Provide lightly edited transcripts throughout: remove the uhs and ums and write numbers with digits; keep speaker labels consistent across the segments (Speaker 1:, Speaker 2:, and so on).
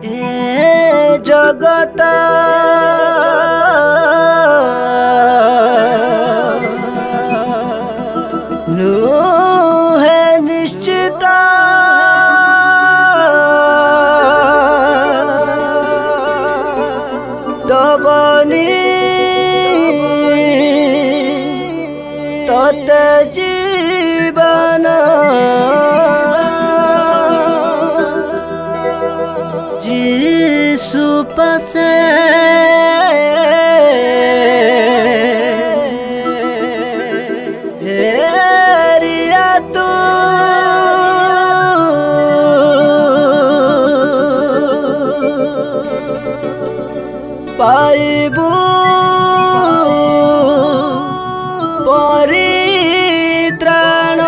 Speaker 1: ए जगत नुहे निश्चित तबनी तत जीवन जीसु पसे हेरिया तू पाइबू परित्राण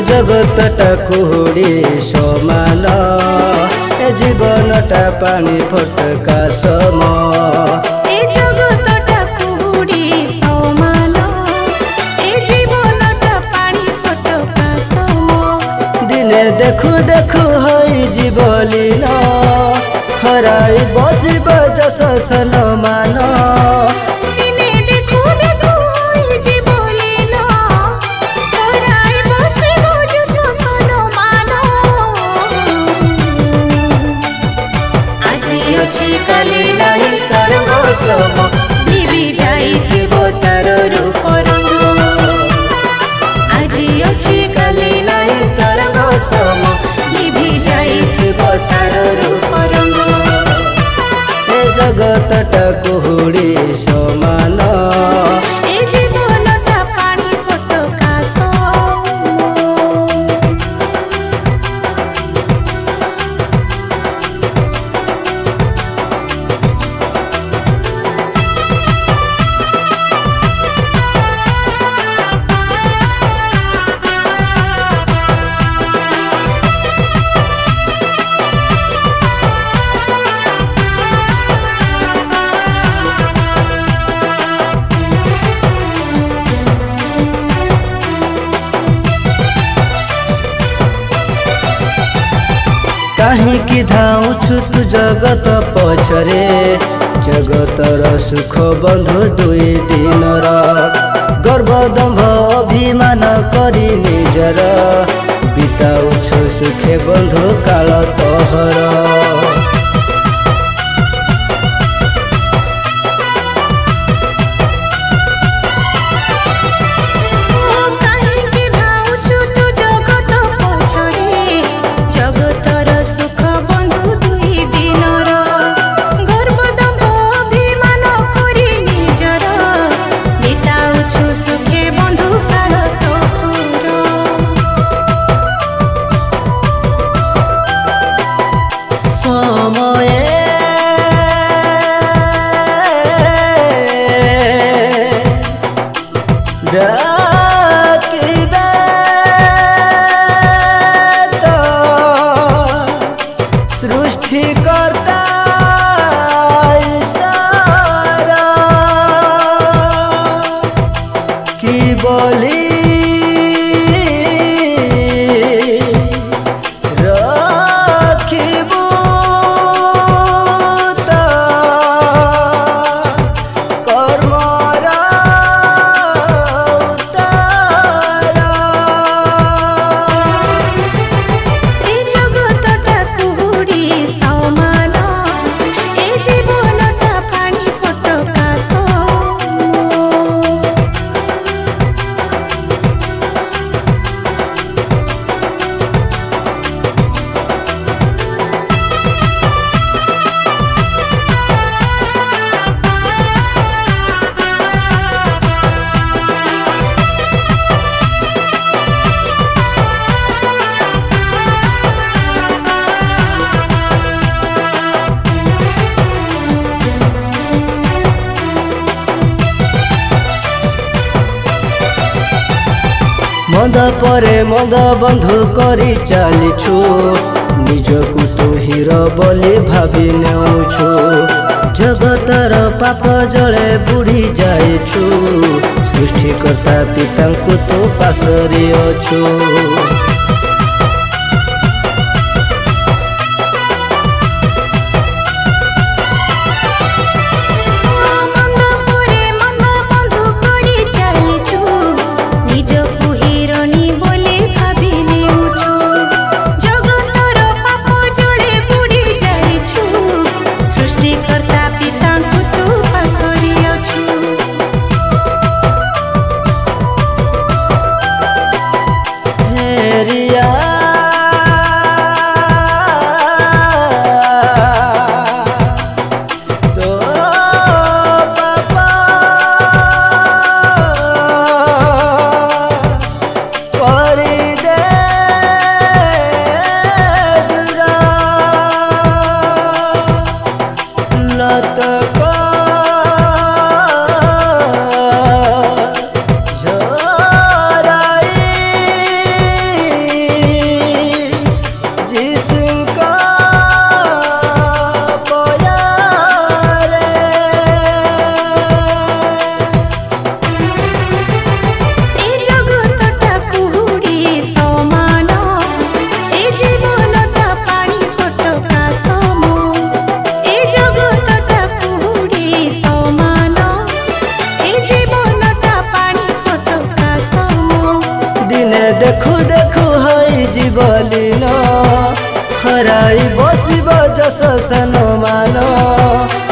Speaker 1: जगतटा कुहुड़ी समान ए जीवनटा पानी फटका सम
Speaker 2: ए जगतटा कुहुड़ी समान ए जीवनटा पानी फटका सम
Speaker 1: दिने देखु देखु हई जीवलीन हराई बसिब जस सनमान
Speaker 2: दिने देखु देखु होई जीवलीन हराई बसिब जस सनमान आजी अछि काली नाही तरंग सम निभि जाइथिब तार रूप रंग आजी अछि काली नाही तरंग सम निभि जाइथिब तार रूप रंग
Speaker 1: ए जगतटा कुहुड़ी समान
Speaker 2: ए जीवनटा पानी फटका सम
Speaker 1: काहींकि धाउछु तू जगत पछरे जगतर सुख बंधु दुई दिनर गर्व दम्भ अभिमान करी निजर बिताउछु सुखे बंधु काल तोहर
Speaker 2: काहींकि धाउछु तू जगत पछरे जगतर सुख बंधु दुई दिनर गर्व दम्भ अभिमान करी निजर बिताउछु सुखे बंधु काल तोहर
Speaker 1: মন্দ পরে মন্দ বন্ধু କରି ଚାଲିଛୁ ନିଜକୁ ତୁ ହିରୋ ବୋଲି ଭାବି ନେଉଛୁ ଜଗତର ପାପ ଜଳେ ବୁଡ଼ି ଯାଇଛୁ ସୃଷ୍ଟିକର୍ତ୍ତା ପିତାଙ୍କୁ ତୁ ପାଶୋରି ଅଛୁ देखु देखु हई जीवलीन हराई बसिब जस सन मान